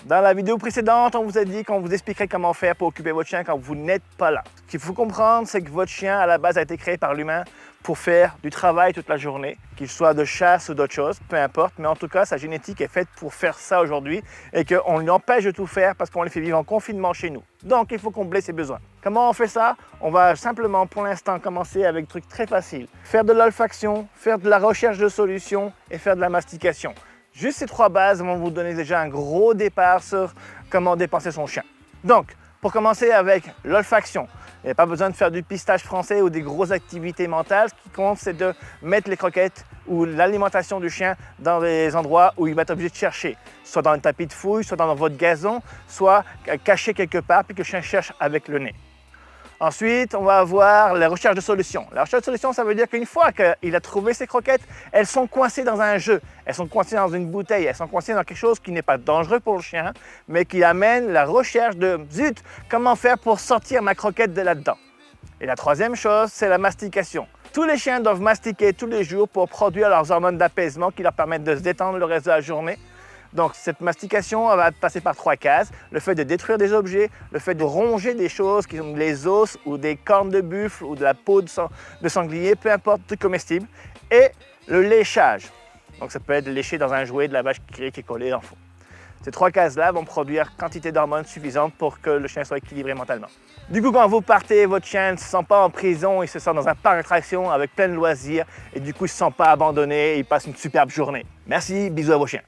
Dans la vidéo précédente, on vous a dit qu'on vous expliquerait comment faire pour occuper votre chien quand vous n'êtes pas là. Ce qu'il faut comprendre, c'est que votre chien, à la base, a été créé par l'humain pour faire du travail toute la journée, qu'il soit de chasse ou d'autre chose, peu importe, mais en tout cas, sa génétique est faite pour faire ça aujourd'hui et qu'on lui empêche de tout faire parce qu'on les fait vivre en confinement chez nous. Donc, il faut combler ses besoins. Comment on fait ça? On va simplement, pour l'instant, commencer avec des trucs très faciles. Faire de l'olfaction, faire de la recherche de solutions et faire de la mastication. Juste ces trois bases vont vous donner déjà un gros départ sur comment dépenser son chien. Donc, pour commencer avec l'olfaction, il n'y a pas besoin de faire du pistage français ou des grosses activités mentales. Ce qui compte, c'est de mettre les croquettes ou l'alimentation du chien dans des endroits où il va être obligé de chercher. Soit dans le tapis de fouille, soit dans votre gazon, soit caché quelque part puis que le chien cherche avec le nez. Ensuite, on va avoir la recherche de solutions. La recherche de solutions, ça veut dire qu'une fois qu'il a trouvé ses croquettes, elles sont coincées dans un jeu, elles sont coincées dans une bouteille, elles sont coincées dans quelque chose qui n'est pas dangereux pour le chien, mais qui amène la recherche de « zut, comment faire pour sortir ma croquette de là-dedans ?» Et la troisième chose, c'est la mastication. Tous les chiens doivent mastiquer tous les jours pour produire leurs hormones d'apaisement qui leur permettent de se détendre le reste de la journée. Donc cette mastication va passer par trois cases, le fait de détruire des objets, le fait de ronger des choses qui sont les os ou des cornes de buffle ou de la peau de sanglier, peu importe, tout comestible, et le léchage. Donc ça peut être léché dans un jouet de la vache qui est collée en fond. Ces trois cases-là vont produire quantité d'hormones suffisante pour que le chien soit équilibré mentalement. Du coup, quand vous partez, votre chien ne se sent pas en prison, il se sent dans un parc d'attractions avec plein de loisirs et du coup, il ne se sent pas abandonné, il passe une superbe journée. Merci, bisous à vos chiens.